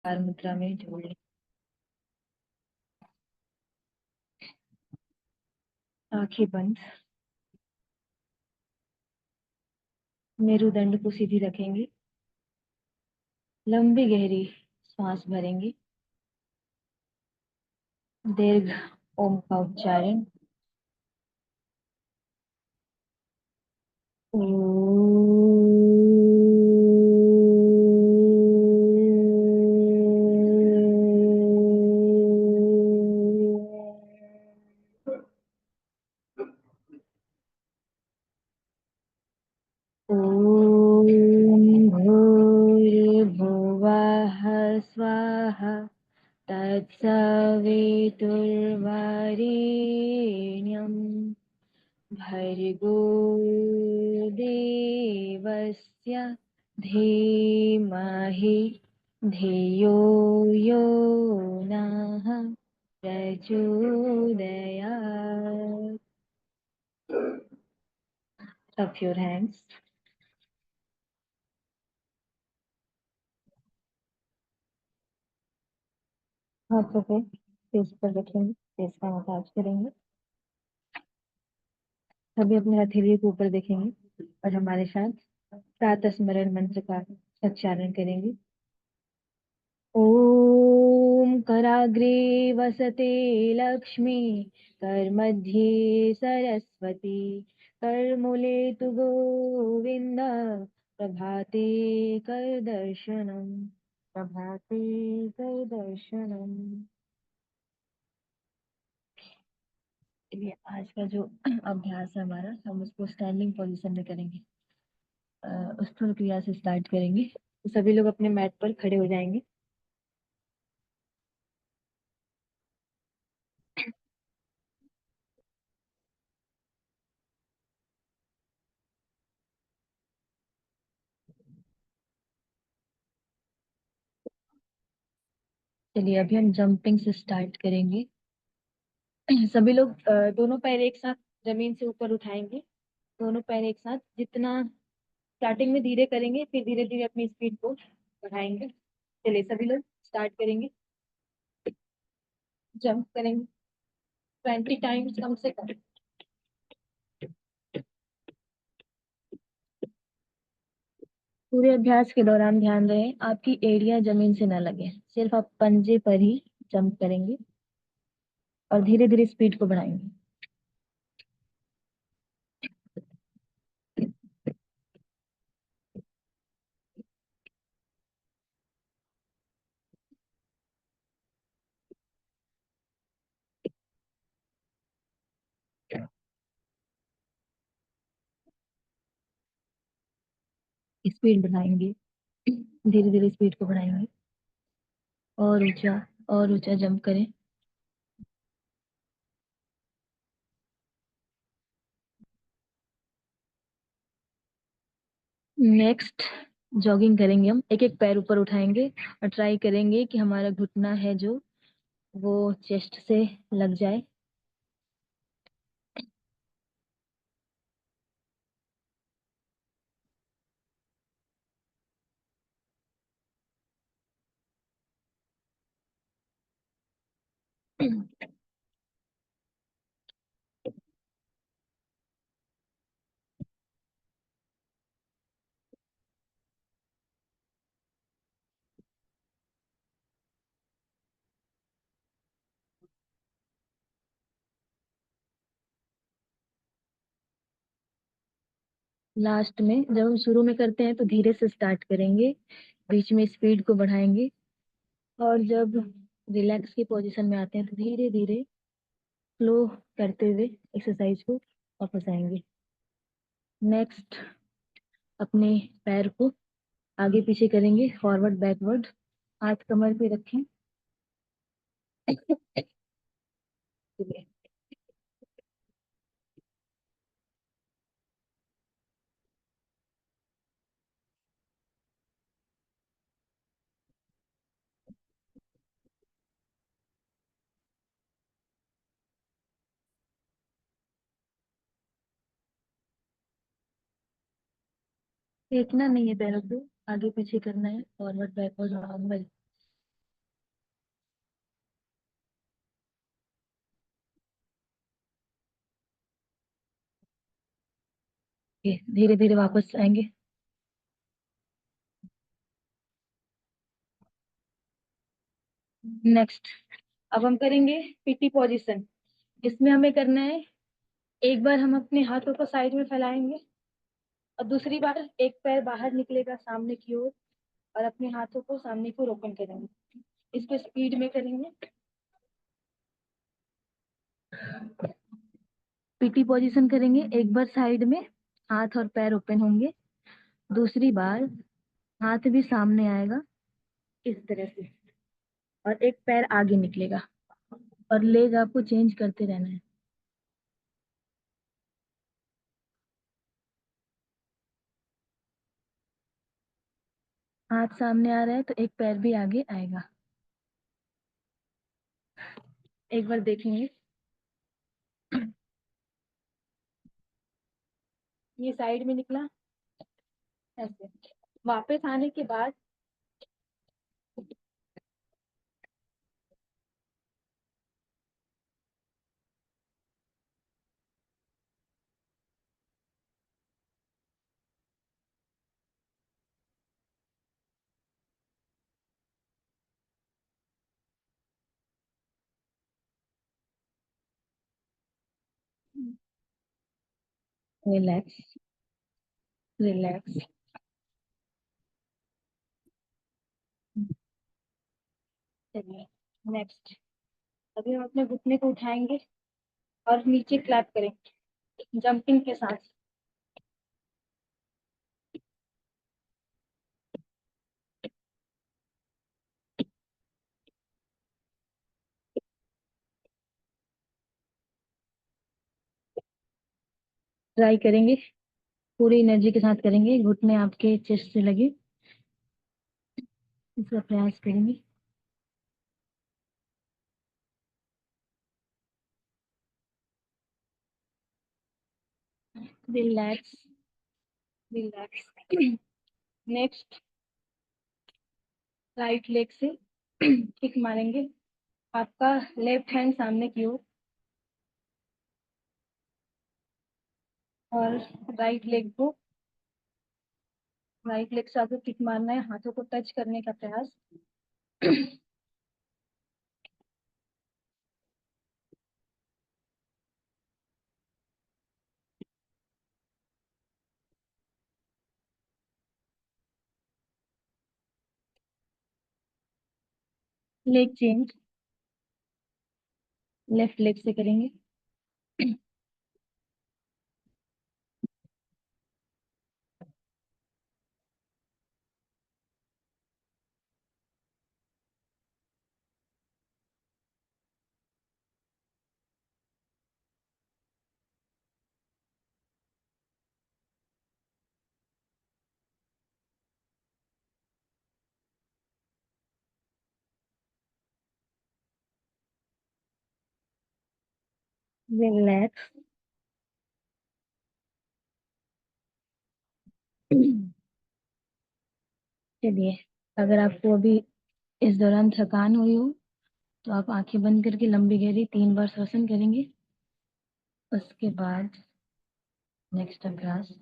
मुद्रा में जोड़ लें। आंखें बंद। मेरुदंड को सीधी रखेंगे। लंबी गहरी सांस भरेंगे। दीर्घ ओम का उच्चारण। ॐ भूर्भुवः स्वाहा तत्सवितुर्वरेण्यं भर्गो देवस्य धीमहि धियो यो नः प्रचोदयात्। Up your hands. हाथों पे फेस पर रखेंगे, फेस का मसाज करेंगे। सभी अपने हथेली के ऊपर देखेंगे और हमारे साथ प्रातः स्मरण मंत्र का उच्चारण करेंगे। ओम कराग्रे वसते लक्ष्मी, करमध्ये सरस्वती, करमूले तु गोविंद, प्रभाते कर दर्शनम, प्रभाते कर दर्शनम। चलिए आज का जो अभ्यास है हमारा, हम उसको स्टैंडिंग पोजीशन में करेंगे। स्थूल क्रिया से स्टार्ट करेंगे। तो सभी लोग अपने मैट पर खड़े हो जाएंगे। चलिए अभी हम जंपिंग से स्टार्ट करेंगे। सभी लोग दोनों पैर एक साथ जमीन से ऊपर उठाएंगे। दोनों पैर एक साथ, जितना स्टार्टिंग में धीरे करेंगे, फिर धीरे धीरे अपनी स्पीड को बढ़ाएंगे। चलिए सभी लोग स्टार्ट करेंगे। जंप करेंगे 20 टाइम्स कम से कम। पूरे अभ्यास के दौरान ध्यान रहे आपकी एड़ियां जमीन से न लगे, सिर्फ आप पंजे पर ही जंप करेंगे और धीरे धीरे स्पीड को बढ़ाएंगे। स्पीड बढ़ाएंगे, धीरे धीरे स्पीड को बढ़ाएंगे। और ऊंचा, और ऊंचा जंप करें। नेक्स्ट जॉगिंग करेंगे। हम एक एक पैर ऊपर उठाएंगे और ट्राई करेंगे कि हमारा घुटना है जो वो चेस्ट से लग जाए। लास्ट में जब हम शुरू में करते हैं तो धीरे से स्टार्ट करेंगे, बीच में स्पीड को बढ़ाएंगे और जब रिलैक्स की पोजीशन में आते हैं तो धीरे धीरे स्लो करते हुए एक्सरसाइज को वापस आएंगे। नेक्स्ट अपने पैर को आगे पीछे करेंगे, फॉरवर्ड बैकवर्ड। हाथ कमर पे रखें। फेंकना नहीं है पैरों को, आगे पीछे करना है, फॉरवर्ड बैकवर्ड नॉर्मल। धीरे धीरे वापस आएंगे। नेक्स्ट, अब हम करेंगे पीटी पोजीशन। इसमें हमें करना है, एक बार हम अपने हाथों को साइड में फैलाएंगे और दूसरी बार एक पैर बाहर निकलेगा सामने की ओर, और अपने हाथों को सामने की ओर ओपन करेंगे। इसको स्पीड में करेंगे। पीटी पोजीशन करेंगे, एक बार साइड में हाथ और पैर ओपन होंगे, दूसरी बार हाथ भी सामने आएगा इस तरह से, और एक पैर आगे निकलेगा, और लेग आपको चेंज करते रहना है। हाथ सामने आ रहा है तो एक पैर भी आगे आएगा। एक बार देखेंगे। ये साइड में निकला ऐसे। वापस आने के बाद रिलैक्स, रिलैक्स। चलिए नेक्स्ट, अभी हम अपने घुटने को उठाएंगे और नीचे क्लैप करेंगे जंपिंग के साथ। ट्राई करेंगे, पूरी एनर्जी के साथ करेंगे, घुटने आपके चेस्ट से लगे, इसका प्रयास करेंगे। Relax, relax. Next, right leg से किक मारेंगे, आपका लेफ्ट हैंड सामने की ओर, और राइट लेग को, राइट लेग से आपको किक मारना है, हाथों को टच करने का प्रयास। लेग चेंज, लेफ्ट लेग से करेंगे। रिलैक्स। चलिए, अगर आपको अभी इस दौरान थकान हुई हो तो आप आंखें बंद करके लंबी गहरी 3 बार श्वसन करेंगे। उसके बाद नेक्स्ट अभ्यास।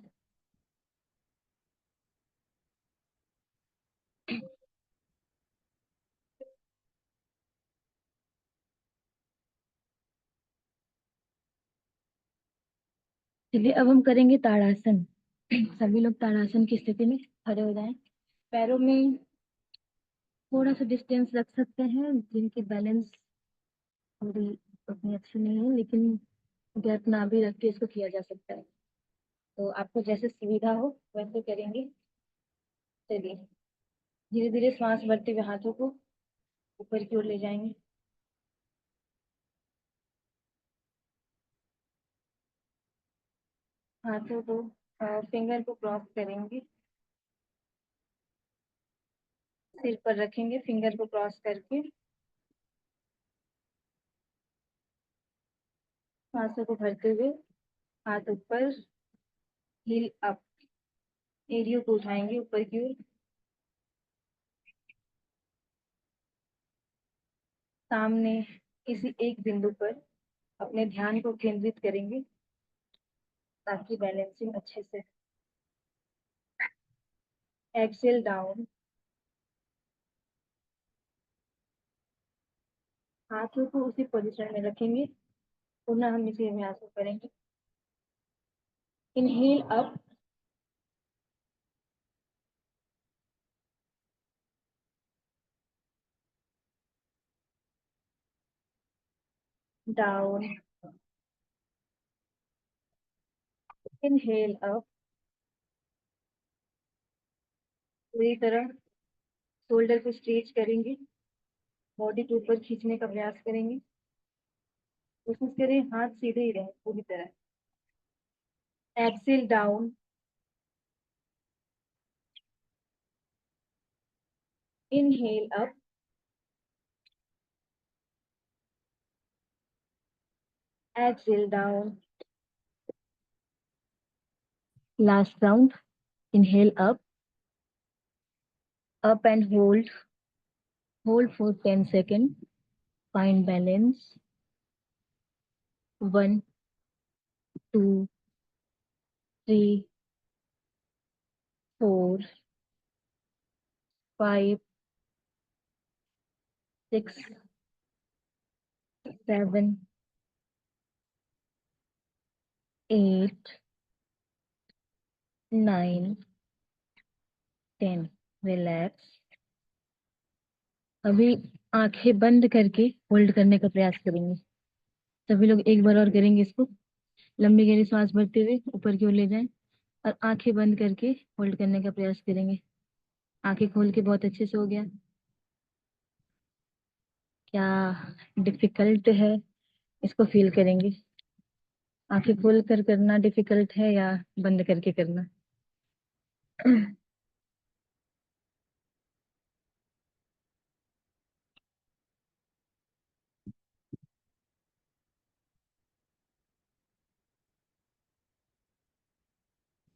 चलिए, अब हम करेंगे ताड़ासन। सभी लोग ताड़ासन की स्थिति में खड़े हो जाएं। पैरों में थोड़ा सा डिस्टेंस रख सकते हैं, जिनकी बैलेंस थोड़ी उतनी अच्छी नहीं है, लेकिन गैप ना भी रख के इसको किया जा सकता है। तो आपको जैसे सुविधा हो वैसे करेंगे। चलिए, धीरे धीरे श्वास भरते हुए हाथों को ऊपर की ओर ले जाएंगे। हाथों को, फिंगर को क्रॉस करेंगे, सिर पर रखेंगे फिंगर को क्रॉस करके, सांसों को भरते हुए हाथ ऊपर, हील अप, एरियो को उठाएंगे ऊपर की ओर। सामने किसी एक बिंदु पर अपने ध्यान को केंद्रित करेंगे ताकि बैलेंसिंग अच्छे से एक्सेल डाउन। हाथों को उसी पोजीशन में रखेंगे। पुनः हम इसे अभ्यास को करेंगे। Inhale up, down, inhale up. पूरी तरह शोल्डर को स्ट्रेच करेंगे, बॉडी के ऊपर खींचने का प्रयास करेंगे। कोशिश करें हाथ सीधे ही रहे पूरी तरह। Excel down, inhale up, exhale down. Last round. Inhale up and hold for 10 second, find balance. 1, 2, 3, 4, 5, 6, 7, 8, 9, 10। Relax. अभी आंखें बंद करके होल्ड करने का प्रयास करेंगे। सभी लोग एक बार और करेंगे इसको। लंबी गहरी सांस भरते हुए ऊपर की ओर ले जाएं और आंखें बंद करके होल्ड करने का प्रयास करेंगे। आंखें खोल के बहुत अच्छे से हो गया। क्या डिफिकल्ट है, इसको फील करेंगे। आंखें खोल कर करना डिफिकल्ट है या बंद करके करना?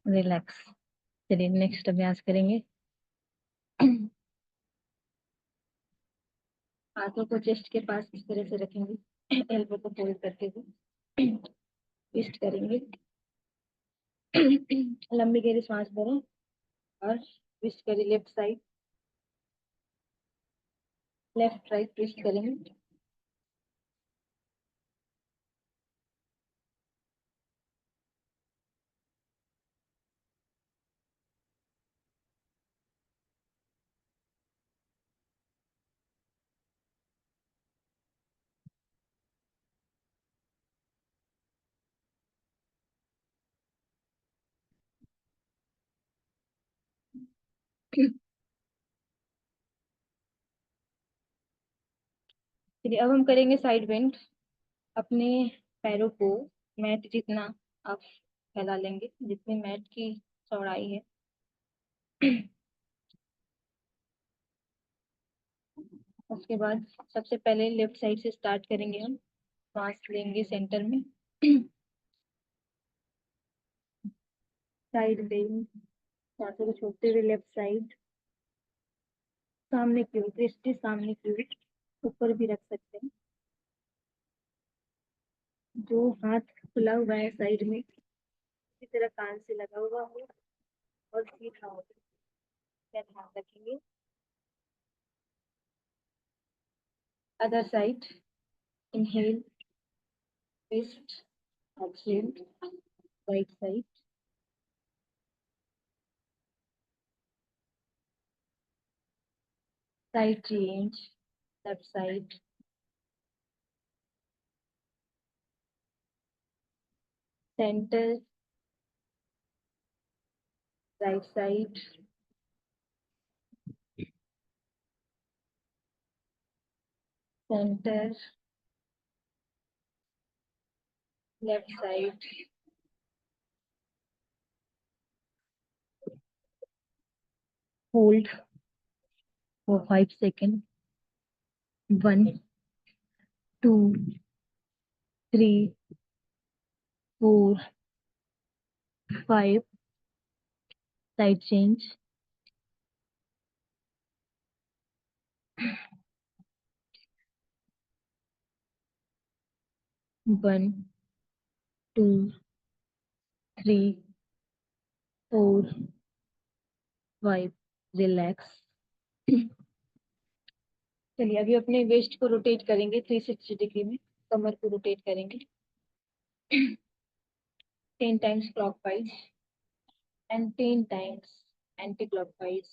रिलैक्स। चलिए नेक्स्ट अभ्यास करेंगे। हाथों को चेस्ट के पास इस तरह से रखेंगे, एल्बो को फोल्ड करते हुए ट्विस्ट करेंगे। लंबी गहरी सांस भरें और ट्विस्ट करें left side, left right twist करेंगे। चलिए अब हम करेंगे साइड बेंड। अपने पैरों को मैट जितना आप फैला लेंगे, जितनी मैट की चौड़ाई है। उसके बाद सबसे पहले लेफ्ट साइड से स्टार्ट करेंगे हम। सांस लेंगे सेंटर में। साइड बेंड, सांसों को छोड़ते हुए लेफ्ट साइड, सामने की ओर, दृष्टि सामने की ओर, ऊपर भी रख सकते हैं। जो हाथ खुला हुआ है साइड में, इसी तरह कान से लगा हुआ हो और सीधा हो, इसका ध्यान रखेंगे। Other side. Inhale, twist, exhale, right side, side change, left side, centre, right side, centre, left side. Hold for 5 second. 1, 2, 3, 4, 5, side change. 1, 2, 3, 4, 5। Relax. चलिए अभी अपने वेस्ट को रोटेट करेंगे 360 डिग्री में। कमर को रोटेट करेंगे 10 times clockwise and 10 times anti clockwise.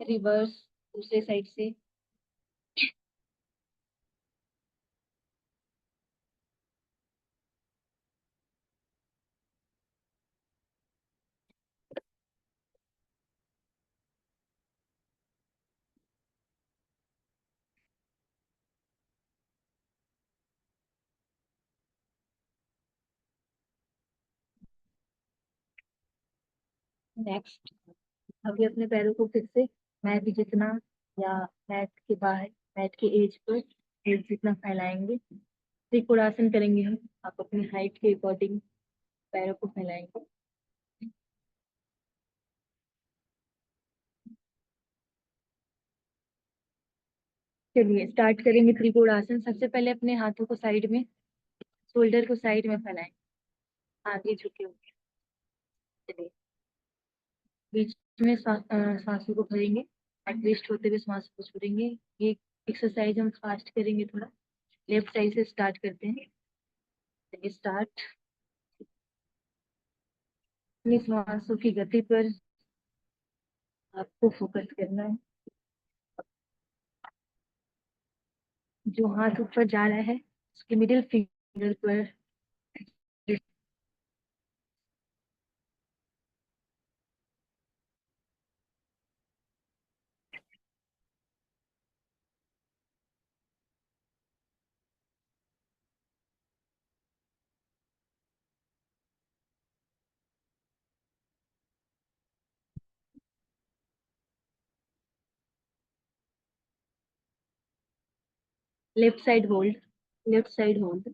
Reverse दूसरे side से। नेक्स्ट अभी अपने पैरों को फिर से मैट जितना या मैट के बाहर, मैट के एज पर एक जितना फैलाएंगे। त्रिकोणासन करेंगे हम। आप अपनी हाइट के अकॉर्डिंग पैरों को फैलाएंगे। चलिए स्टार्ट करेंगे त्रिकोणासन। सबसे पहले अपने हाथों को साइड में, शोल्डर को साइड में फैलाएं, आगे झुके हुए। चलिए बीच में सांसों को भरेंगे, ट्विस्ट होते हुए सांस को छोड़ेंगे। ये एक्सरसाइज हम फास्ट करेंगे थोड़ा। लेफ्ट साइड से स्टार्ट करते हैं। चलिए स्टार्ट। अपनी सांसों की गति पर आपको फोकस करना है। जो हाथ ऊपर जा रहा है उसके मिडिल फिंगर पर, left side hold, left side hold.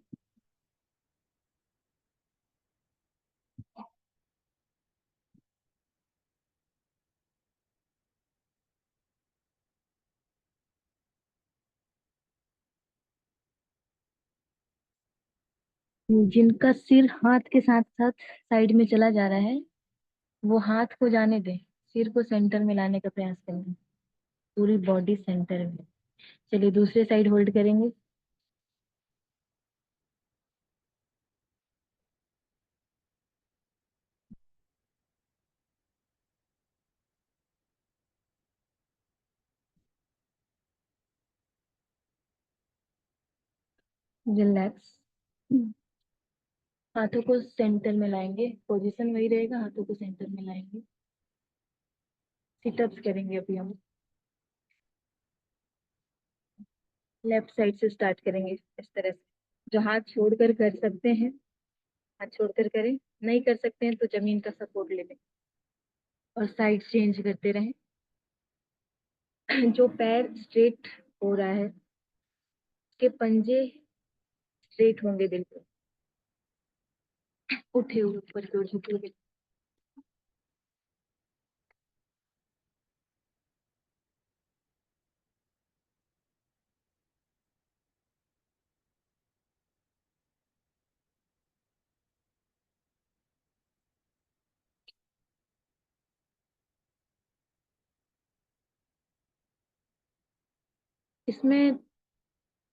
जिनका सिर हाथ के साथ साथ साइड में चला जा रहा है वो हाथ को जाने दें। सिर को सेंटर में लाने का प्रयास करें, पूरी बॉडी सेंटर में। चलिए दूसरे साइड होल्ड करेंगे। रिलैक्स। हाथों को सेंटर में लाएंगे, पोजीशन वही रहेगा, हाथों को सेंटर में लाएंगे। सिटअप्स करेंगे अभी हम। लेफ्ट साइड से स्टार्ट करेंगे इस तरह से। जो हाथ छोड़कर कर सकते हैं हाथ छोड़कर करें, नहीं कर सकते हैं तो जमीन का सपोर्ट ले लें और साइड चेंज करते रहें। जो पैर स्ट्रेट हो रहा है उसके पंजे स्ट्रेट होंगे, बिल्कुल उठे हुए ऊपर की ओर झुके हुए। इसमें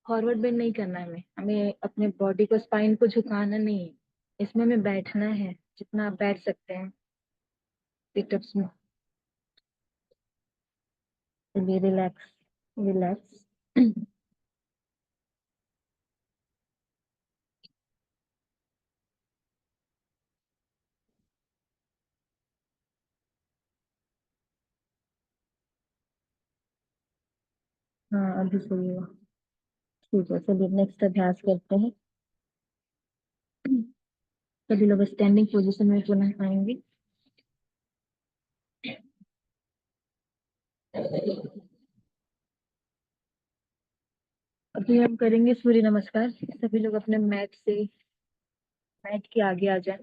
फॉरवर्ड बेंड नहीं करना है, हमें हमें अपने बॉडी को, स्पाइन को झुकाना नहीं है। इसमें हमें बैठना है जितना आप बैठ सकते हैं सिटअप्स में। Relax, relax. हाँ अभी सही हुआ। ठीक है चलिए नेक्स्ट अभ्यास करते हैं। सभी लोग स्टैंडिंग पोजीशन में पुनः आएंगे। अभी हम करेंगे सूर्य नमस्कार। सभी लोग अपने मैट से, मैट के आगे आ जाएं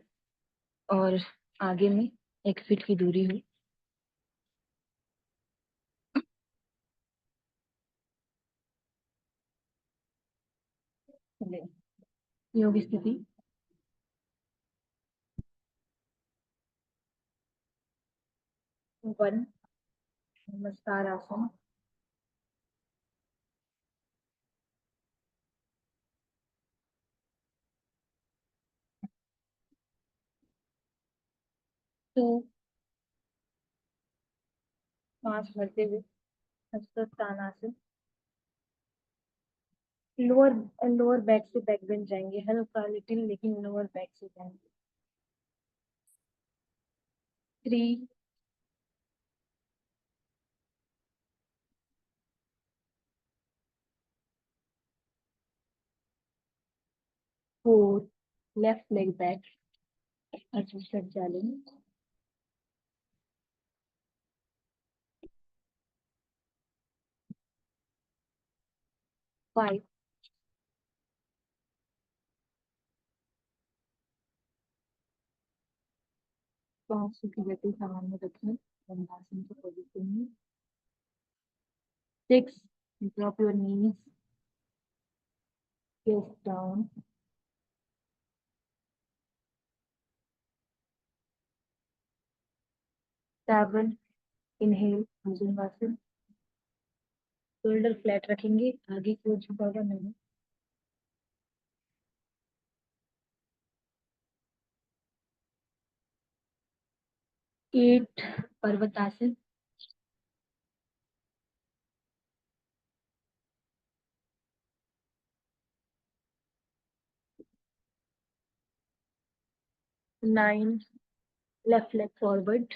और आगे में 1 फीट की दूरी हो। योग स्थिति। वन, नमस्कार आसन। 2, सांस भरते हुए हस्तस्थानासन। लोअर लोअर बैक से बैक बेंड जाएंगे, हल्का लिटिल, लेकिन लोअर बैक से जाएंगे। 3, 4, लेफ्ट लेग बैक, चैलेंज। 5, सांसों की गति सामान्य रखें, दंडासन की पोजीशन में। 6, drop your knees, chest down. 7, inhale bhujangasana. Shoulder flat रखेंगे, आगे की ओर झुका हुआ नहीं। 8, पर्वतासन। 9, लेफ्ट लेग फॉरवर्ड।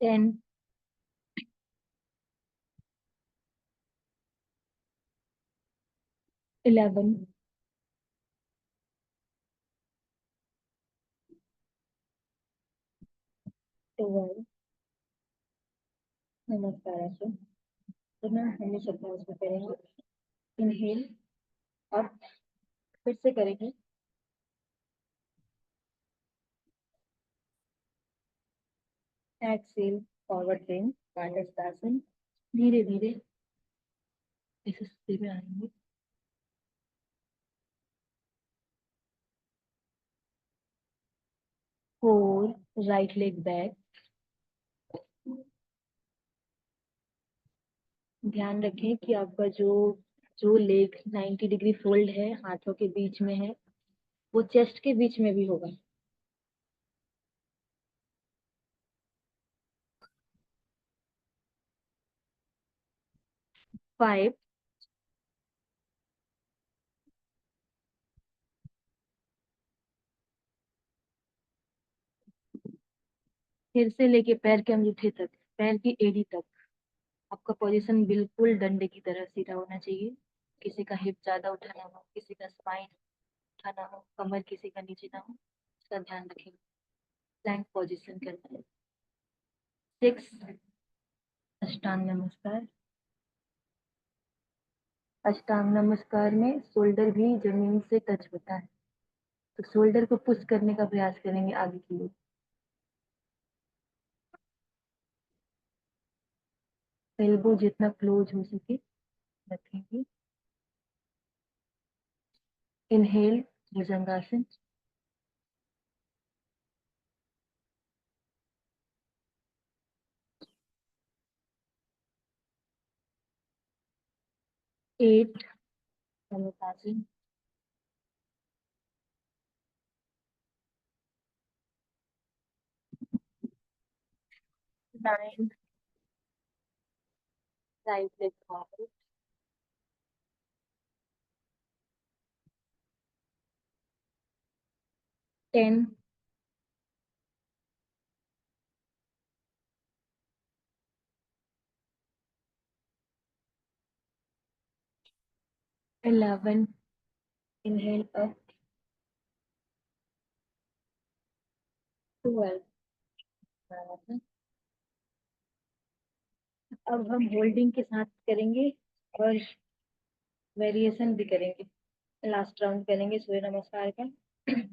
10, 11, 12, नमस्कार आसन। तो ना हम लोग सब उसमें करेंगे। इनहेल और फिर से करेंगे। एक्सेल फॉरवर्ड बेंड, कांडस्थासन। धीरे धीरे इस स्थिति में आएंगे। 4, राइट लेग बैक। ध्यान रखें कि आपका जो जो लेग 90 डिग्री फोल्ड है, हाथों के बीच में है, वो चेस्ट के बीच में भी होगा। 5, सिर से लेके पैर के अंगूठे तक, पैर की एड़ी तक आपका पोजीशन बिल्कुल डंडे की तरह सीधा होना चाहिए। किसी का हिप ज्यादा उठाना हो, किसी का स्पाइन उठाना हो, कमर किसी का नीचे ना हो, इसका ध्यान रखें। प्लैंक पोजीशन करना है। 6, अष्टांग नमस्कार। अष्टांग नमस्कार में शोल्डर भी जमीन से टच होता है, तो शोल्डर को पुश करने का प्रयास करेंगे आगे की ओर। एल्बो जितना क्लोज हो सके रखेंगे। इनहेल भुजंगासन। 8, समुतासन। 9, right leg forward. 10, 11, inhale up. 12, अब हम होल्डिंग के साथ करेंगे और वेरिएशन भी करेंगे। लास्ट राउंड करेंगे सूर्य नमस्कार का।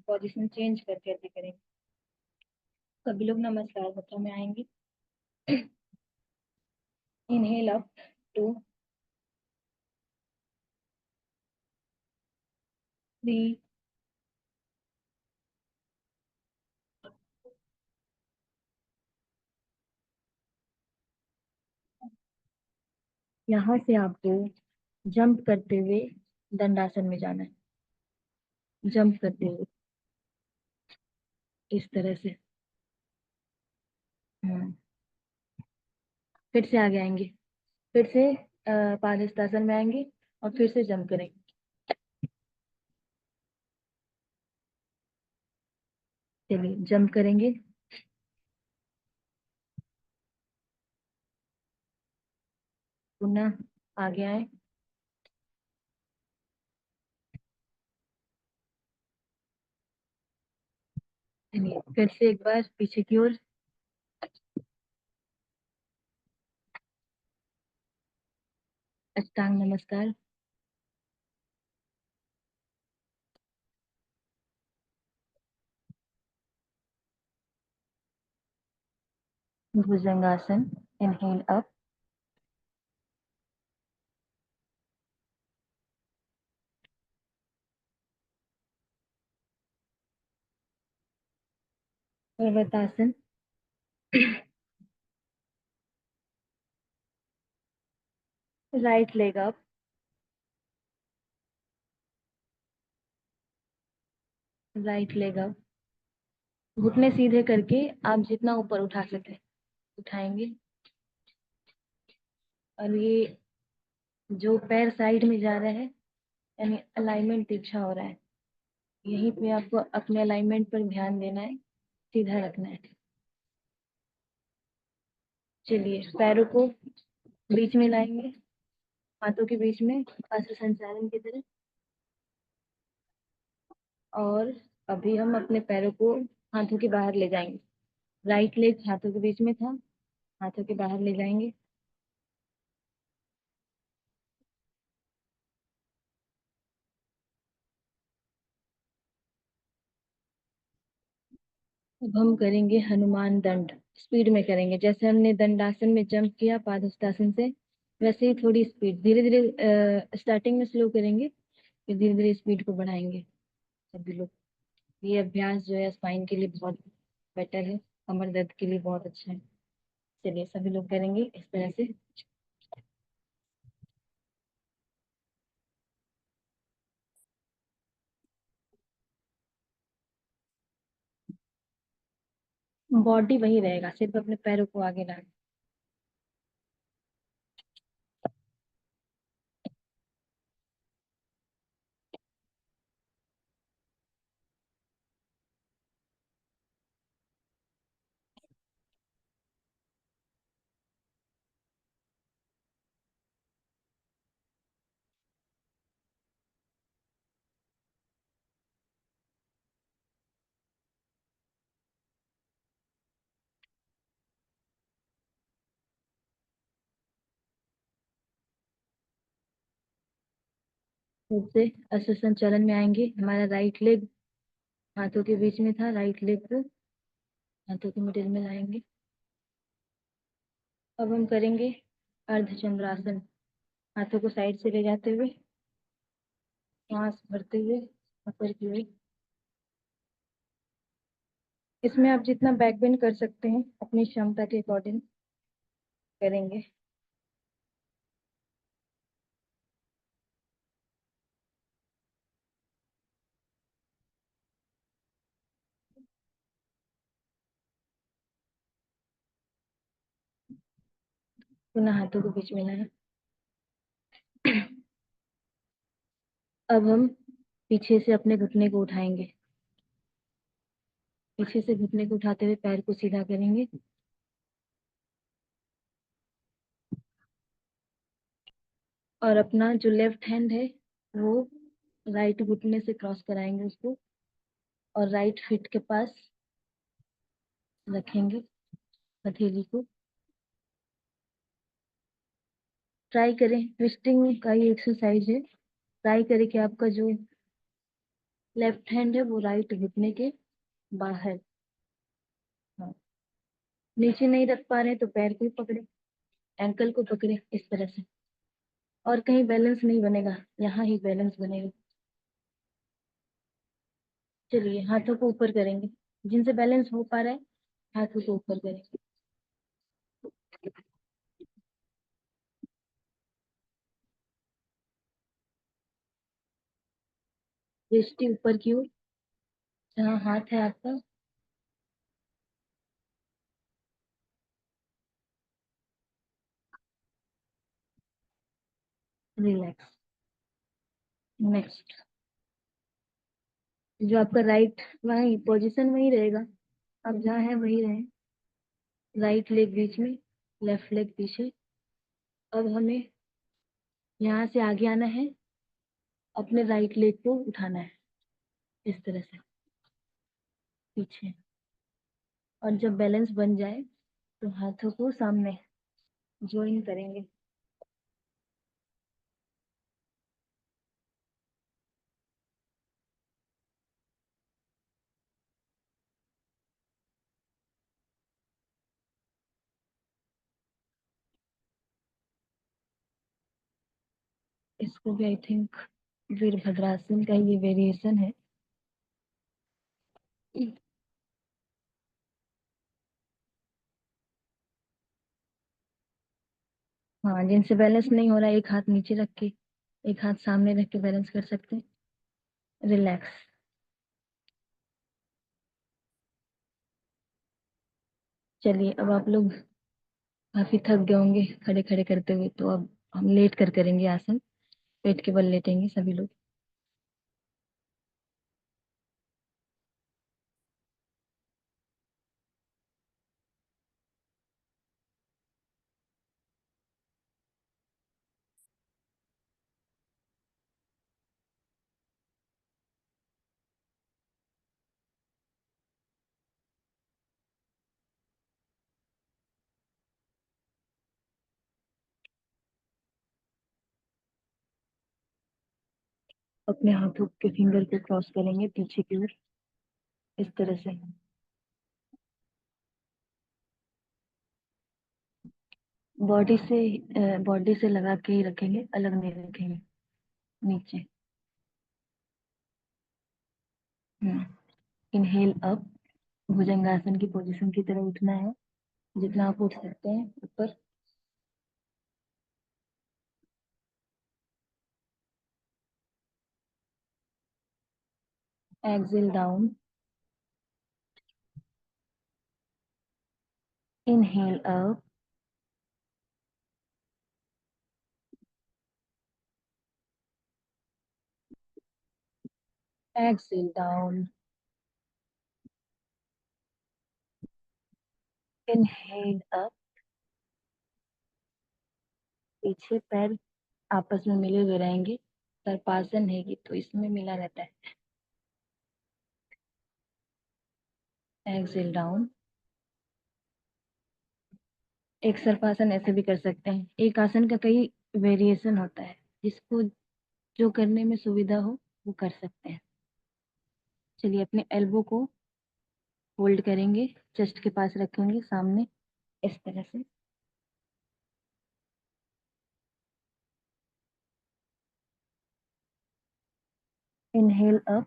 पोजीशन चेंज करके ऐसे करेंगे। सभी लोग नमस्कार मुद्रा में आएंगे। Inhale up, 2, 3, यहाँ से आपको जंप करते हुए दंडासन में जाना है। जंप करते हुए इस तरह से। हम्म। फिर से आगे आएंगे। फिर से पादहस्तासन में आएंगे और फिर से जंप करेंगे। चलिए जंप करेंगे। पुनः आगे आए। चलिए फिर से एक बार पीछे की ओर। Ashtanga Namaskar. Bhujangasana. Inhale up. Parvatasana. Right leg up. Right leg up. घुटने सीधे करके आप जितना ऊपर उठा सके उठाएंगे। और ये जो पैर साइड में जा रहा है, यानी अलाइनमेंट तिरछा हो रहा है, यहीं पे आपको अपने अलाइनमेंट पर ध्यान देना है, सीधा रखना है। चलिए पैरों को बीच में लाएंगे, हाथों के बीच में अस्त्र संचालन की तरह। और अभी हम अपने पैरों को हाथों के बाहर ले जाएंगे। राइट लेग हाथों के बीच में था, हाथों के बाहर ले जाएंगे। अब हम करेंगे हनुमान दंड। स्पीड में करेंगे, जैसे हमने दंडासन में जंप किया पादहस्तासन से, वैसे ही थोड़ी स्पीड धीरे धीरे स्टार्टिंग में स्लो करेंगे, फिर धीरे धीरे स्पीड को बढ़ाएंगे सभी लोग। ये अभ्यास जो है स्पाइन के लिए बहुत बेटर है, कमर दर्द के लिए बहुत अच्छा है। चलिए सभी लोग करेंगे इस तरह से। बॉडी वही रहेगा, सिर्फ अपने पैरों को आगे लाना। फिर से अस्त्र संचालन में आएंगे। हमारा राइट लेग हाथों के बीच में था, राइट लेग को हाथों के मिडिल में लाएंगे। अब हम करेंगे अर्धचंद्रासन। हाथों को साइड से ले जाते हुए सांस भरते हुए ऊपर की ओर। इसमें आप जितना बैक बेंड कर सकते हैं अपनी क्षमता के अकॉर्डिंग करेंगे। पुनः हाथों को बीच में लाएं। अब हम पीछे से अपने घुटने को उठाएंगे। पीछे से घुटने को उठाते हुए पैर को सीधा करेंगे। और अपना जो लेफ्ट हैंड है वो राइट घुटने से क्रॉस कराएंगे उसको, और राइट फिट के पास रखेंगे हथेली को। ट्राई करें, ट्विस्टिंग का ये एक्सरसाइज है, ट्राई करें कि आपका जो लेफ्ट हैंड है वो राइट घुटने के बाहर। हाँ, नीचे नहीं रख पा रहे तो पैर को ही पकड़े, एंकल को पकड़े इस तरह से। और कहीं बैलेंस नहीं बनेगा, यहाँ ही बैलेंस बनेगा। चलिए हाथों को ऊपर करेंगे, जिनसे बैलेंस हो पा रहा है हाथों को ऊपर करेंगे। दृष्टि ऊपर की ओर, जहाँ हाथ है आपका। रिलैक्स। नेक्स्ट, जो आपका राइट, वही पोजीशन वही रहेगा, आप जहाँ है वही रहे। राइट लेग बीच में, लेफ्ट लेग पीछे। अब हमें यहाँ से आगे आना है, अपने राइट लेग को उठाना है इस तरह से पीछे। और जब बैलेंस बन जाए तो हाथों को सामने ज्वाइन करेंगे। इसको भी आई थिंक वीरभद्रासन का ये वेरिएशन है। हाँ, जिनसे बैलेंस नहीं हो रहा है, एक हाथ नीचे रख के, एक हाथ सामने रख के बैलेंस कर सकते हैं। रिलैक्स। चलिए अब आप लोग काफी थक गए होंगे खड़े खड़े करते हुए, तो अब हम लेट कर करेंगे आसन। पेट के बल लेटेंगे सभी लोग। अपने हाथों के फिंगर को क्रॉस करेंगे पीछे की ओर इस तरह से। बॉडी से लगा के ही रखेंगे, अलग नहीं रखेंगे नीचे। इनहेल अप, भुजंगासन की पोजीशन की तरह उठना है, जितना आप उठ सकते हैं ऊपर। Excel down. Inhale up. Exhale down. Inhale up. पीछे पैर आपस में मिले हुए रहेंगे, सर्पासन है ये तो इसमें मिला रहता है। Exhale down. एक सर्पासन ऐसे भी कर सकते हैं। एक आसन का कई वेरिएशन होता है, जिसको जो करने में सुविधा हो वो कर सकते हैं। चलिए अपने एल्बो को होल्ड करेंगे, चेस्ट के पास रखेंगे सामने इस तरह से। Inhale up.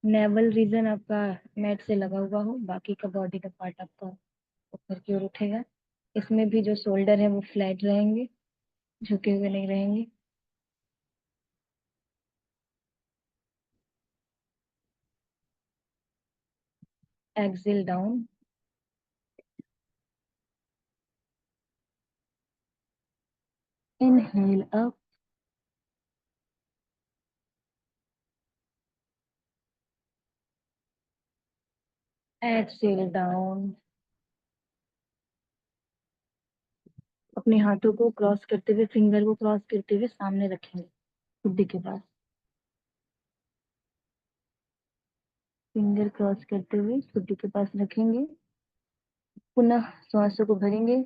नेवल रीजन आपका मैट से लगा हुआ हो, बाकी का बॉडी का पार्ट आपका ऊपर की ओर उठेगा। इसमें भी जो शोल्डर है वो फ्लैट रहेंगे, झुके हुए नहीं रहेंगे। Excel down. Inhale up. Exhale down. अपने हाथों को क्रॉस करते हुए, फिंगर को क्रॉस करते हुए सामने रखेंगे खुड्डी के पास। फिंगर क्रॉस करते हुए खुड्डी के पास रखेंगे। पुनः श्वासों को भरेंगे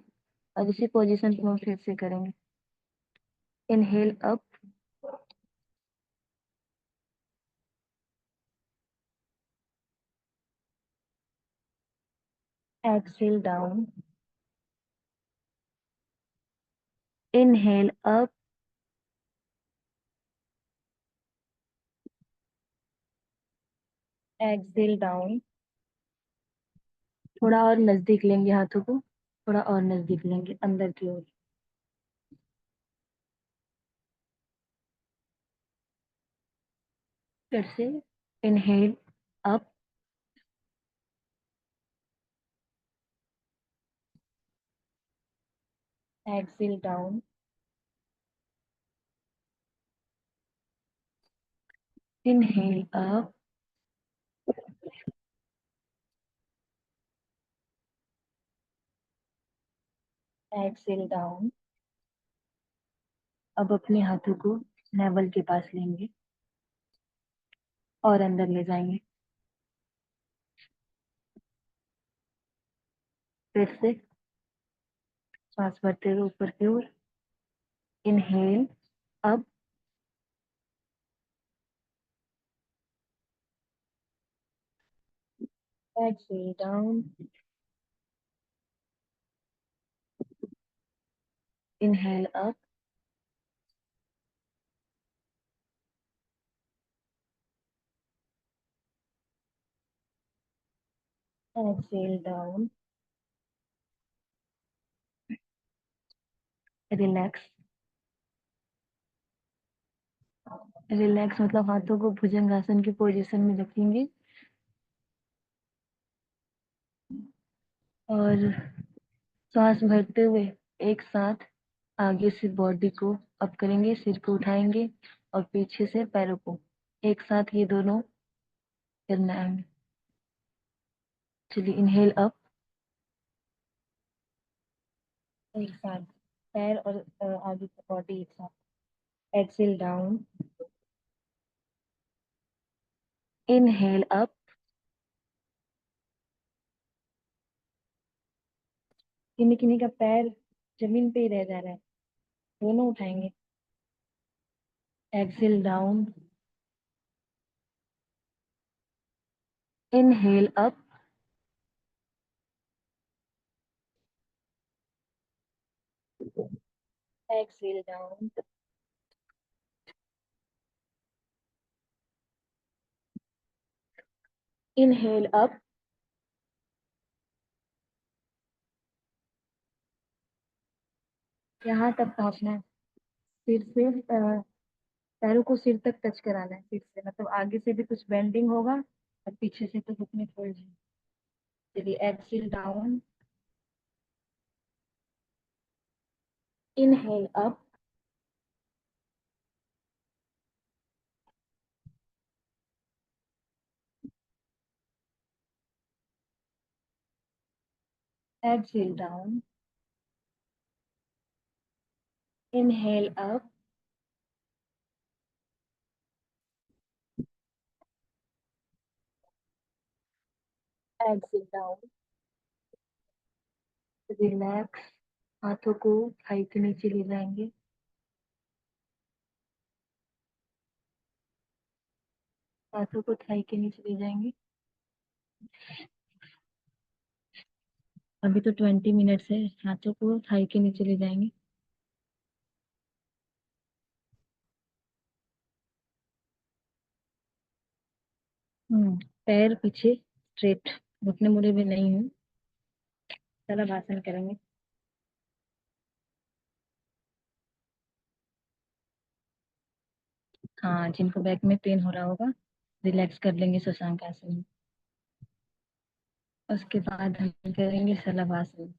और इसी पोजीशन को हम फिर से करेंगे। Inhale up. Exhale down, inhale up, exhale down. थोड़ा और नजदीक लेंगे हाथों को, थोड़ा और नजदीक लेंगे अंदर की ओर। फिर से inhale up, exhale down, inhale up, exhale down. अब अपने हाथों को नेवल के पास लेंगे और अंदर ले जाएंगे। फिर से सांस भरते हुए ऊपर की ओर, inhale up, exhale down, inhale up, exhale down, relax. Relax मतलब हाथों को भुजंगासन की पोजीशन में रखेंगे और सांस भरते हुए एक साथ आगे से बॉडी को अप करेंगे, सिर को उठाएंगे और पीछे से पैरों को एक साथ ये दोनों करना है। चलिए इनहेल अप, एक साथ पैर और आगे की बॉडी एक साथ, एक्सेल डाउन, इनहेल अप, किन्हीं किन्हीं का पैर जमीन पे ही रह जा रहा है, दोनों उठाएंगे, Excel down, inhale up, exhale down, inhale up, यहाँ तक पहुंचना है। सिर से पैरों को सिर तक टच कराना है, सिर से मतलब आगे से भी कुछ बेंडिंग होगा और पीछे से तो घुटने फोल्ड है। चलिए Excel down, inhale up, exhale down, inhale up, exhale down, relax. हाथों को थाई के नीचे ले जाएंगे, हाथों को थाई के नीचे ले जाएंगे। अभी तो 20 मिनट्स है, हाथों को थाई के नीचे ले जाएंगे। पैर पीछे स्ट्रेट, घुटने मुड़े भी नहीं हूँ। चलो आसन करेंगे। हाँ, जिनको बैक में पेन हो रहा होगा रिलैक्स कर लेंगे शशांक आसन में। उसके बाद हम करेंगे शलभासन।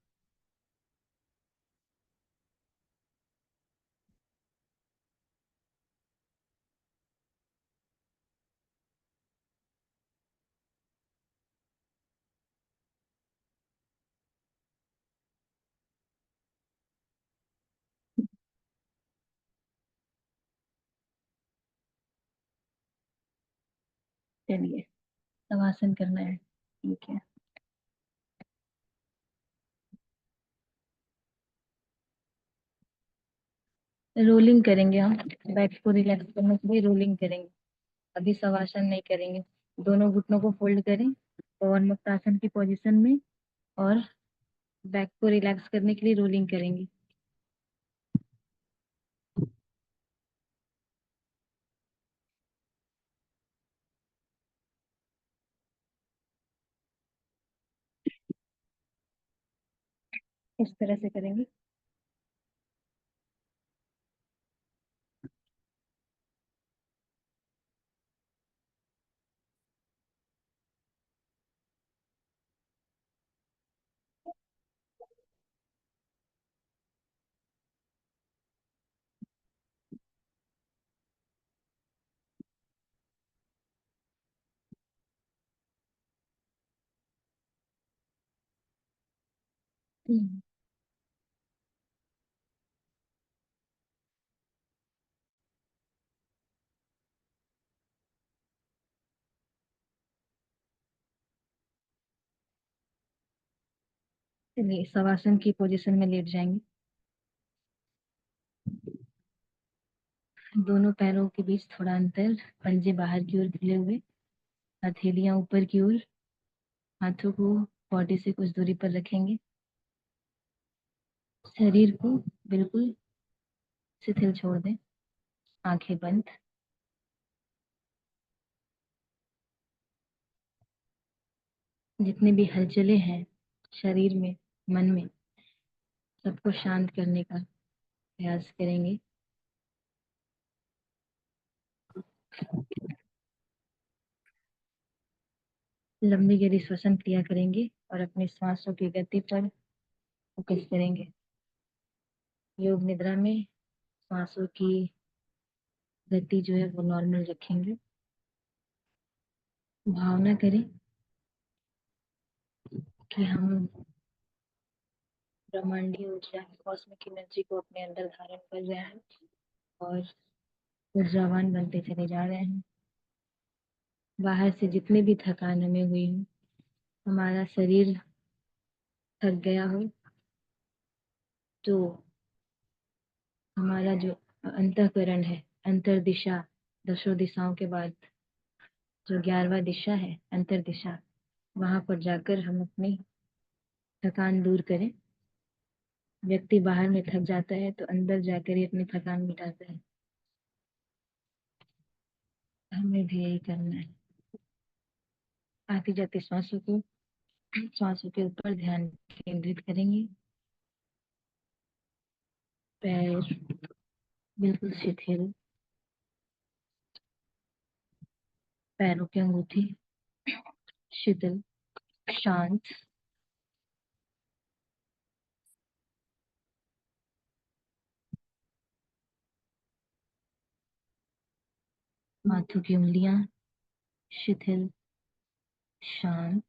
चलिए शवासन करना है, ठीक है। रोलिंग करेंगे हम, बैक को रिलैक्स करने के लिए रोलिंग करेंगे। अभी शवासन नहीं करेंगे। दोनों घुटनों को फोल्ड करें पवन मुक्त आसन की पोजीशन में और बैक को रिलैक्स करने के लिए रोलिंग करेंगे। इस तरह से करेंगे। हम्म, चलिए शवासन की पोजीशन में लेट जाएंगे। दोनों पैरों के बीच थोड़ा अंतर, पंजे बाहर की ओर खुले हुए, हथेलियां ऊपर की ओर, हाथों को बॉडी से कुछ दूरी पर रखेंगे। शरीर को बिल्कुल शिथिल छोड़ दें। आंखें बंद। जितनी भी हलचलें हैं शरीर में, मन में, सबको शांत करने का प्रयास करेंगे। लंबी गहरी श्वसन क्रिया करेंगे और अपनी सांसों की गति पर फोकस करेंगे। योग निद्रा में सांसों की गति जो है वो नॉर्मल रखेंगे। भावना करें कि हम ब्रह्मांडीय ऊर्जा, कॉस्मिक एनर्जी को अपने अंदर धारण कर रहे हैं और ऊर्जावान बनते चले जा रहे हैं। बाहर से जितनी भी थकान हमें हुई हो, हमारा शरीर थक गया हो, तो हमारा जो अंतःकरण है, अंतर दिशा, दसों दिशाओं के बाद जो 11वां दिशा है, अंतर दिशा, वहां पर जाकर हम अपनी थकान दूर करें। व्यक्ति बाहर में थक जाता है तो अंदर जाकर ही अपनी थकान मिटाता है। हमें भी यही करना है। आती जाती सांसों के ऊपर ध्यान केंद्रित करेंगे। पैर बिल्कुल शिथिल, पैरों की अंगूठी शिथिल, शांत। हाथों की उंगलियां शिथिल, शांत।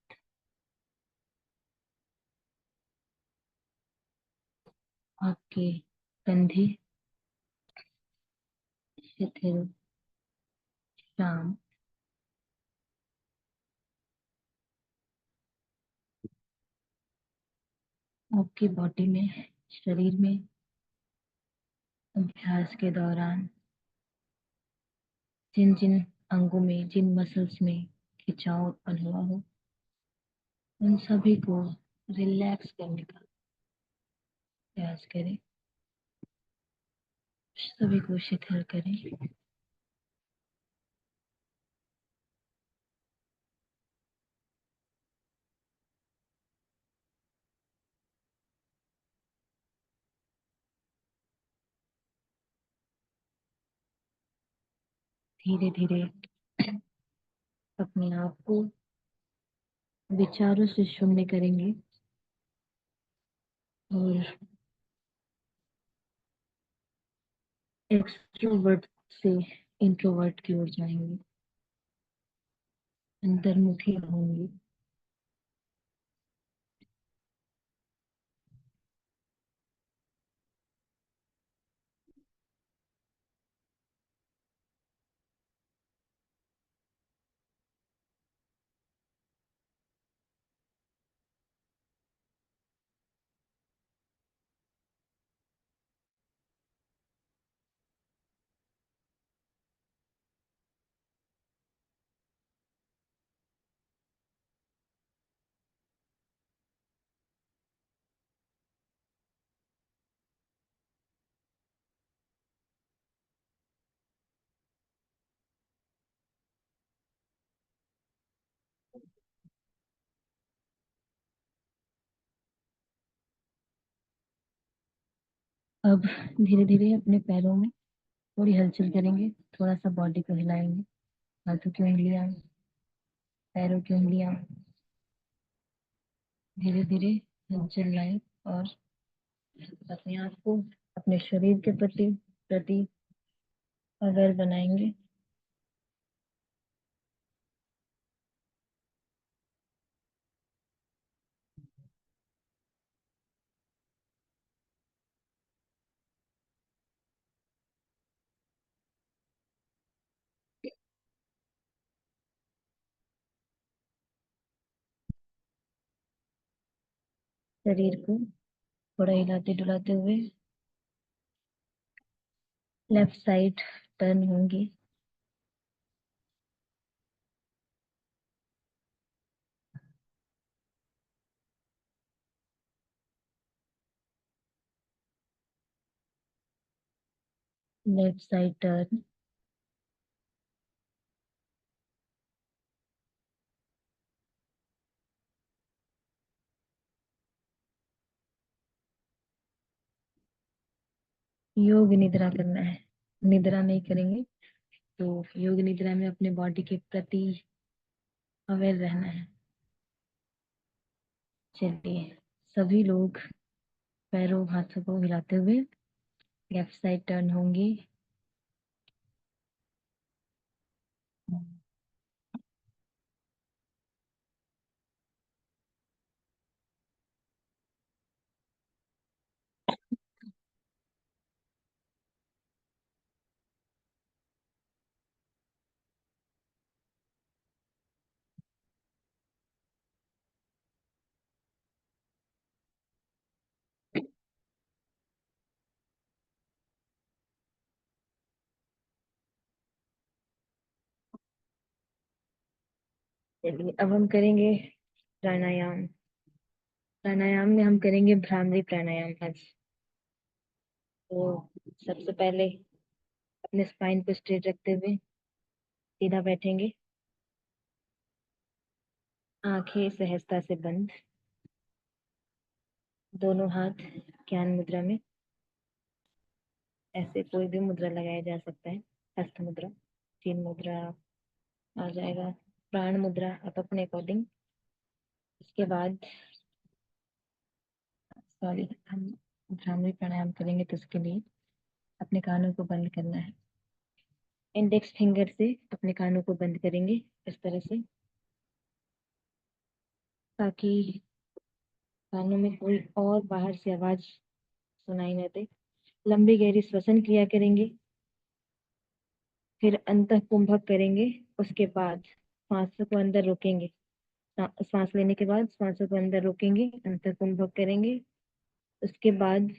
आपके कंधे शिथिल, शांत। आपकी बॉडी में, शरीर में अभ्यास के दौरान जिन जिन अंगों में, जिन मसल्स में खिंचाव उत्पन्न हुआ हो, उन सभी को रिलैक्स करने का प्रयास करें। सभी को शिथिल करें। धीरे धीरे अपने आप को विचारों से शून्य करेंगे और एक्सट्रोवर्ट से इंट्रोवर्ट की ओर जाएंगे। अंतर्मुखी होंगे। अब धीरे धीरे अपने पैरों में थोड़ी हलचल करेंगे, थोड़ा सा बॉडी को हिलाएंगे। हाथों की उंगलियां, पैरों की उंगलियां धीरे धीरे हलचल लाएं और अपने आप को अपने शरीर के प्रति प्रति अवेयर बनाएंगे। शरीर को थोड़ा हिलाते डुलाते हुए लेफ्ट साइड टर्न होंगे। Left side turn. योग निद्रा करना है, निद्रा नहीं करेंगे। तो योग निद्रा में अपने बॉडी के प्रति अवेयर रहना है। चलिए, सभी लोग पैरों हाथों को हिलाते हुए लेफ्ट साइड टर्न होंगे। चलिए, अब हम करेंगे प्राणायाम। प्राणायाम में हम करेंगे भ्रामरी प्राणायाम आज। तो सबसे पहले अपने स्पाइन को स्ट्रेट रखते हुए सीधा बैठेंगे। आंखें सहजता से बंद। दोनों हाथ ज्ञान मुद्रा में। ऐसे कोई भी मुद्रा लगाया जा सकता है। हस्त मुद्रा, चिन्ह मुद्रा आ जाएगा, प्राण मुद्रा, आप अपने अकॉर्डिंग। इसके बाद सॉरी, हम भ्रामरी प्राणायाम करेंगे तो उसके लिए अपने कानों को बंद करना है। इंडेक्स फिंगर से अपने कानों को बंद करेंगे इस तरह से, ताकि कानों में कोई और बाहर से आवाज सुनाई न दे। लंबी गहरी श्वसन क्रिया करेंगे, फिर अंतः कुंभक करेंगे। उसके बाद सांसों को अंदर रोकेंगे। सांस लेने के बाद सांसों को अंदर रोकेंगे, अंतः कुंभक करेंगे। उसके बाद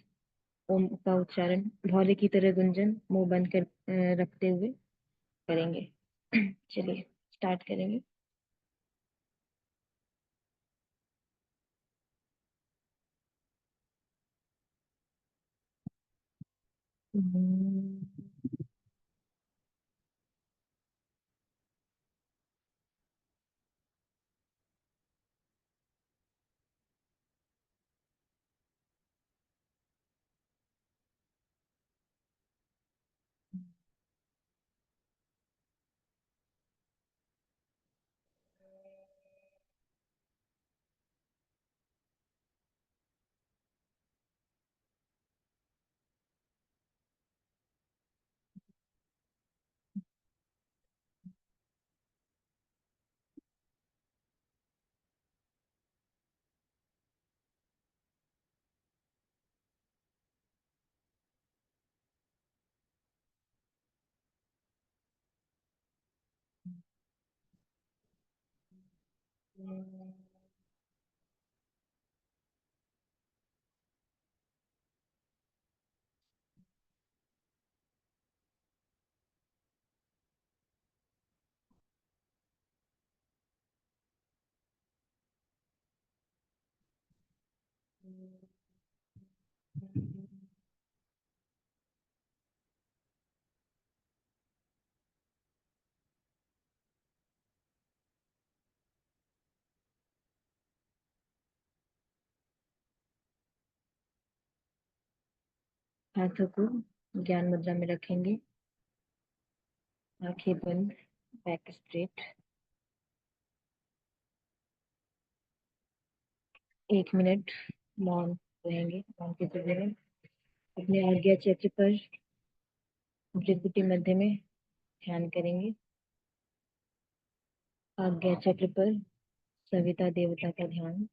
ओम का उच्चारण भौले की तरह गुंजन मुंह बंद कर रखते हुए करेंगे। चलिए, स्टार्ट करेंगे। हाथों को ज्ञान मुद्रा में रखेंगे, आंखें बंद, बैक स्ट्रेट। 1 मिनट मौन रहेंगे, मौन की स्थिति में अपने आज्ञा चक्र पर भ्रिकुटी मध्य में ध्यान करेंगे। आज्ञा चक्र पर सविता देवता का ध्यान।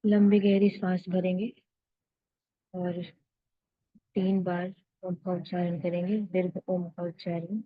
लंबी गहरी सांस भरेंगे और 3 बार ओम का उच्चारण करेंगे, दीर्घ ओम का उच्चारण।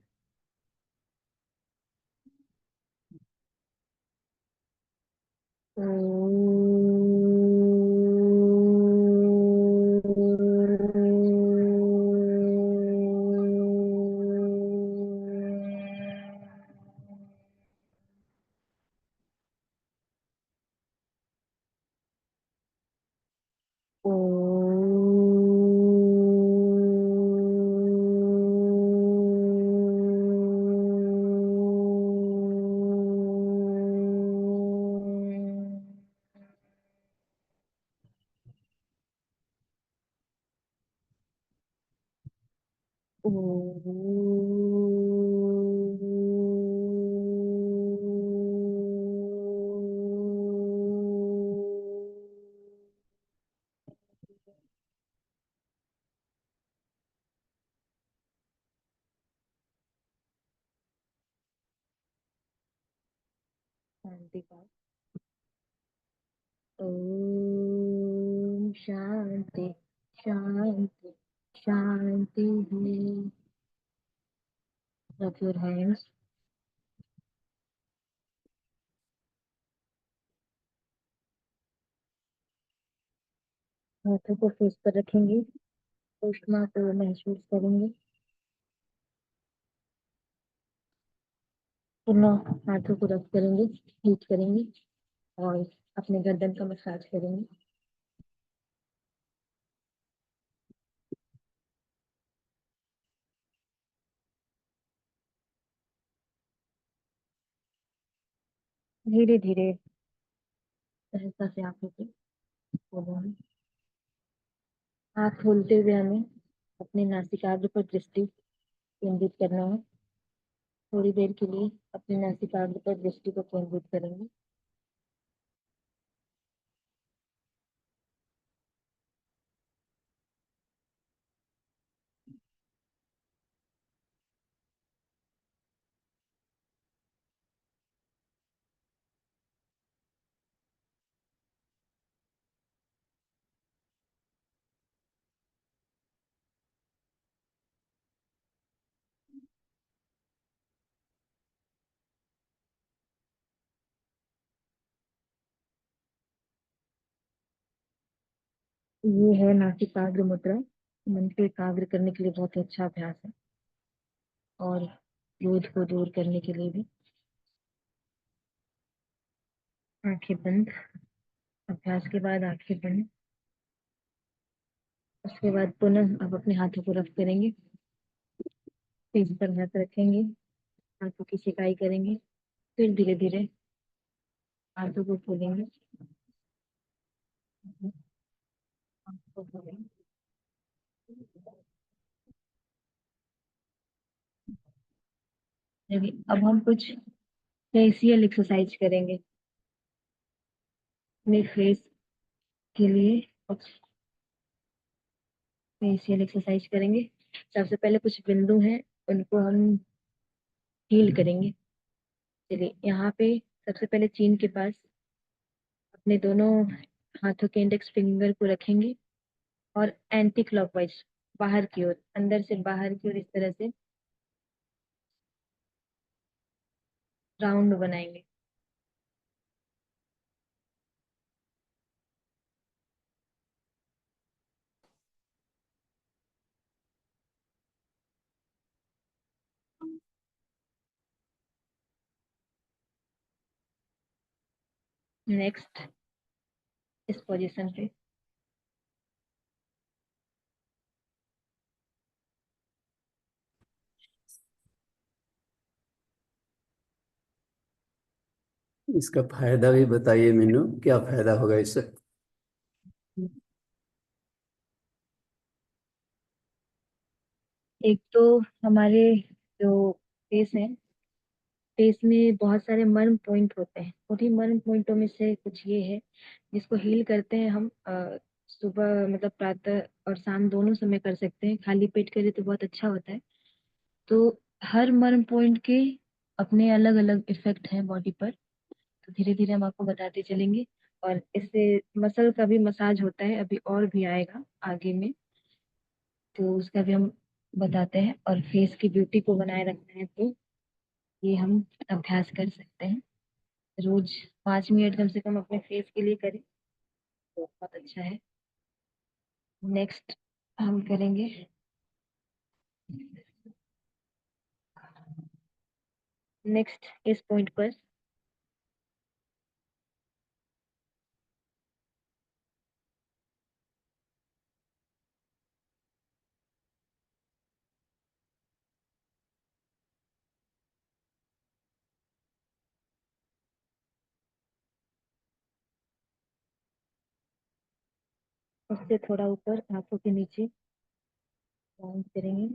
शांति का ओम शांति शांति शांति है। Rub your hands, हाथों को फेस पर रखेंगे, ऊष्मा को महसूस करेंगे। पुनः हाथों को रब करेंगे, हीट करेंगे और अपने गर्दन का मसाज करेंगे। धीरे धीरे सहजता से आंखों को खोलेंगे। आँख खोलते हुए हमें अपने नासिकाग्र पर दृष्टि केंद्रित करना है। थोड़ी देर के लिए अपने नासिकाग्र पर दृष्टि को केंद्रित करेंगे। ये है नासिकाग्र मुद्रा। मन को एकाग्र करने के लिए बहुत ही अच्छा अभ्यास है और क्रोध को दूर करने के लिए भी। आंखें बंद। अभ्यास के बाद आंखें बंद। उसके बाद पुनः अब अपने हाथों को रफ करेंगे, फेस पर हाथ रखेंगे, हाथों की सिकाई करेंगे, फिर धीरे धीरे हाथों को खोलेंगे। हाथों को खोलेंगे। चलिए, अब हम कुछ फेशियल एक्सरसाइज करेंगे अपने फेस के लिए। कुछ फेशियल एक्सरसाइज करेंगे। सबसे पहले कुछ बिंदु हैं, उनको हम हील करेंगे। चलिए, यहाँ पे सबसे पहले चीन के पास अपने दोनों हाथों के इंडेक्स फिंगर को रखेंगे और एंटी क्लॉकवाइज, बाहर की ओर, अंदर से बाहर की ओर, इस तरह से राउंड बनाएंगे। नेक्स्ट, इस पोजीशन पे इसका फायदा भी बताइए मीनू, क्या फायदा होगा इससे? एक तो हमारे जो फेस है, फेस में बहुत सारे मर्म पॉइंट होते हैं। उन्हीं मर्म पॉइंटों में से कुछ ये है जिसको हील करते हैं हम। सुबह मतलब प्रातः और शाम दोनों समय कर सकते हैं। खाली पेट करें तो बहुत अच्छा होता है। तो हर मर्म पॉइंट के अपने अलग अलग इफेक्ट हैं बॉडी पर। तो धीरे धीरे हम आपको बताते चलेंगे। और इससे मसल का भी मसाज होता है, अभी और भी आएगा आगे में, तो उसका भी हम बताते हैं। और फेस की ब्यूटी को बनाए रखना है तो ये हम अभ्यास कर सकते हैं। रोज 5 मिनट कम से कम अपने फेस के लिए करें तो बहुत अच्छा है। नेक्स्ट हम करेंगे, नेक्स्ट इस पॉइंट पर उससे थोड़ा ऊपर आंखों के नीचे राउंड करेंगे।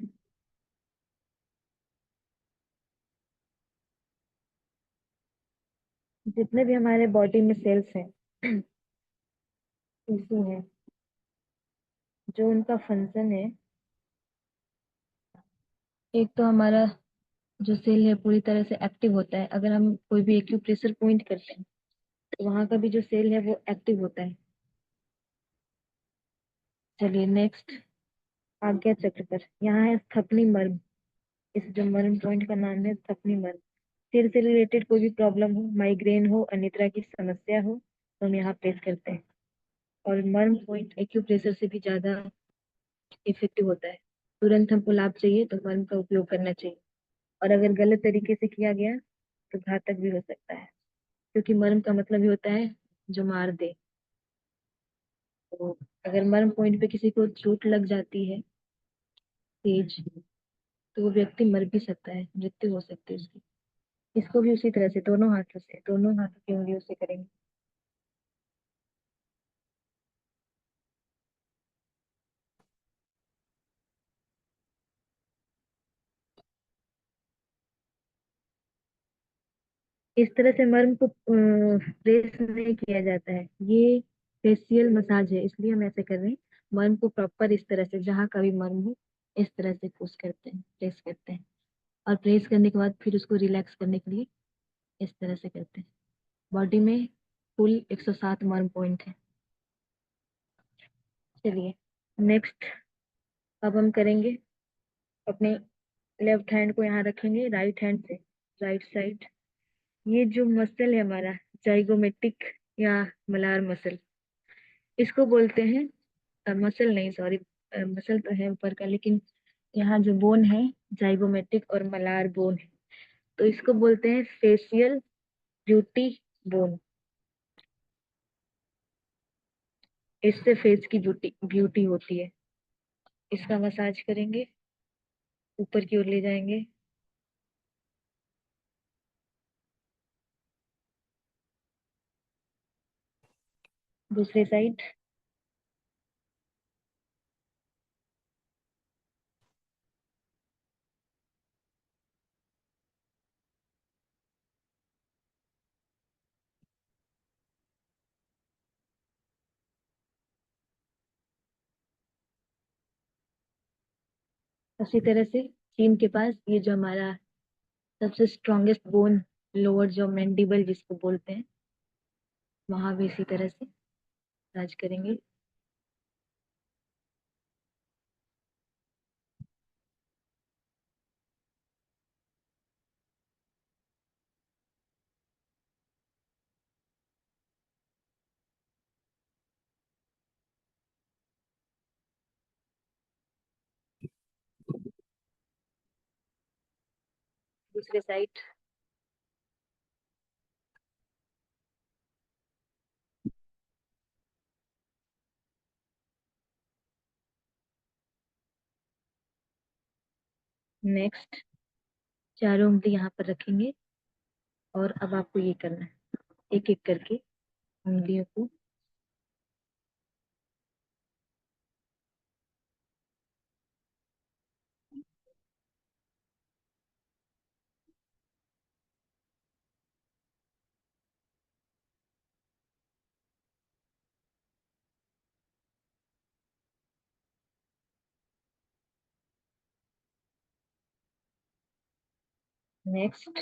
जितने भी हमारे बॉडी में सेल्स हैं, टिश्यू है, जो उनका फंक्शन है, एक तो हमारा जो सेल है पूरी तरह से एक्टिव होता है अगर हम कोई भी एक्यूप्रेशर पॉइंट करते हैं, तो वहां का भी जो सेल है वो एक्टिव होता है। चलिए नेक्स्ट, आज्ञा चक्र पर यहाँ है स्थपनी मर्म। इस जो मर्म पॉइंट का नाम है स्थपनी मर्म। सिर से रिलेटेड कोई भी प्रॉब्लम हो, माइग्रेन हो, अनिद्रा की समस्या हो, तो हम यहाँ प्रेस करते हैं। और मर्म पॉइंट एक्यूप्रेशर से भी ज्यादा इफेक्टिव होता है। तुरंत हमको लाभ चाहिए तो मर्म का उपयोग करना चाहिए। और अगर गलत तरीके से किया गया तो घातक भी हो सकता है, क्योंकि मर्म का मतलब ही होता है जो मार दे। तो अगर मर्म पॉइंट पे किसी को चोट लग जाती है तेज, तो वो व्यक्ति मर भी सकता है, मृत्यु हो सकती है उसकी। इसको भी उसी तरह से दोनों हाथों से, दोनों हाथों की उंगलियों से करेंगे। इस तरह से मर्म को प्रेस नहीं किया जाता है, ये फेशियल मसाज है, इसलिए हम ऐसे कर रहे हैं। मर्म को प्रॉपर इस तरह से, जहाँ का भी मर्म हो, इस तरह से पुश करते हैं, प्रेस करते हैं। और प्रेस करने के बाद फिर उसको रिलैक्स करने के लिए इस तरह से करते हैं। बॉडी में कुल 107 मर्म पॉइंट है। चलिए नेक्स्ट, अब हम करेंगे अपने लेफ्ट हैंड को यहाँ रखेंगे राइट हैंड से, राइट साइड। ये जो मसल है हमारा, जाइगोमेटिक या मलार मसल, इसको बोलते हैं, मसल नहीं सॉरी, मसल तो है ऊपर का, लेकिन यहाँ जो बोन है जाइगोमेटिक और मलार बोन है, तो इसको बोलते हैं फेशियल ब्यूटी बोन। इससे फेस की ब्यूटी ब्यूटी होती है। इसका मसाज करेंगे, ऊपर की ओर ले जाएंगे। दूसरे साइड। उसी तरह से चीन के पास ये जो हमारा सबसे स्ट्रॉन्गेस्ट बोन, लोअर जो मैंडिबल जिसको बोलते हैं, वहां भी इसी तरह से मसाज करेंगे। दूसरे साइड। नेक्स्ट, चारों उंगली यहाँ पर रखेंगे और अब आपको ये करना है, एक एक करके उंगलियों को। नेक्स्ट,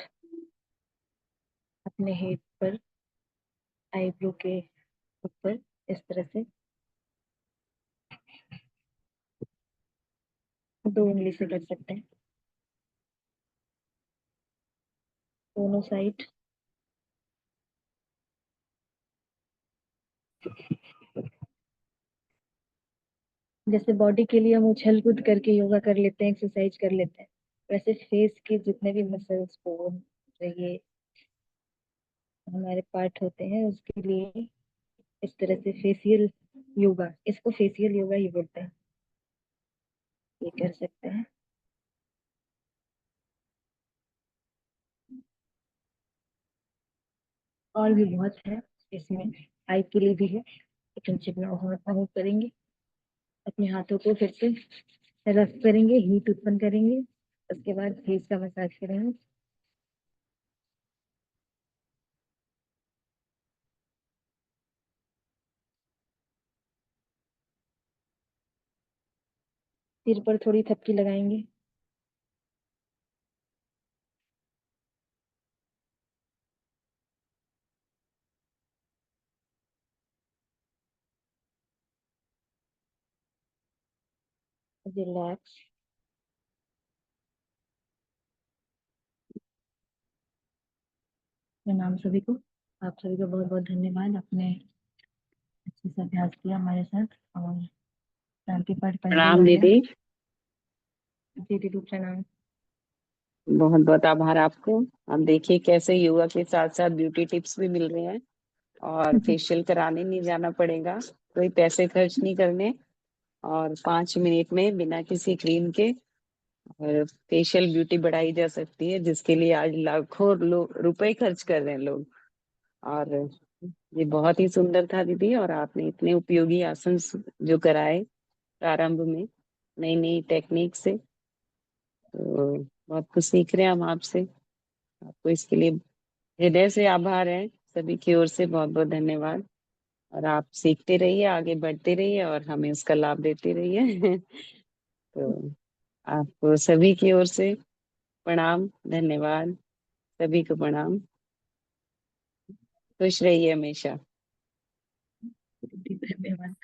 अपने हेड पर, आईब्रो के ऊपर, इस तरह से दो उंगली से कर सकते हैं, दोनों साइड। जैसे बॉडी के लिए हम उछल कूद करके योगा कर लेते हैं, एक्सरसाइज कर लेते हैं, वैसे फेस के जितने भी मसल्स, बोन, ये हमारे पार्ट होते हैं, उसके लिए इस तरह से फेशियल योगा, इसको फेशियल योगा ही बोलते हैं, ये कर सकते हैं। और भी बहुत है इसमें, आई के लिए भी है, लेकिन जितना वो करेंगे। अपने हाथों को फिर से रफ करेंगे, हीट उत्पन्न करेंगे, उसके बाद फेस का मसाज करेंगे। सिर पर थोड़ी थपकी लगाएंगे। रिलैक्स। प्रणाम सभी को। आप सभी को बहुत बहुत धन्यवाद, आपने अच्छे से अभ्यास किया हमारे साथ और शांति पाठ पहले प्रणाम हो गया। दीदी। जी दीदी, प्रणाम। बहुत बहुत आभार आपको। अब देखिए कैसे योगा के साथ साथ ब्यूटी टिप्स भी मिल रहे हैं और फेशियल कराने नहीं जाना पड़ेगा, कोई पैसे खर्च नहीं करने, और 5 मिनट में बिना किसी क्रीम के और फेशियल ब्यूटी बढ़ाई जा सकती है, जिसके लिए आज लाखों लोग रुपए खर्च कर रहे हैं लोग। और ये बहुत ही सुंदर था दीदी, और आपने इतने उपयोगी आसन जो कराए प्रारंभ में नई नई टेक्निक से, तो बहुत कुछ सीख रहे हैं हम आपसे। आपको इसके लिए हृदय से आभार है, सभी की ओर से बहुत बहुत धन्यवाद। और आप सीखते रहिए, आगे बढ़ते रहिए और हमें उसका लाभ देते रहिए। तो आपको सभी की ओर से प्रणाम, धन्यवाद। सभी को प्रणाम। खुश रहिए हमेशा। दीदी धन्यवाद।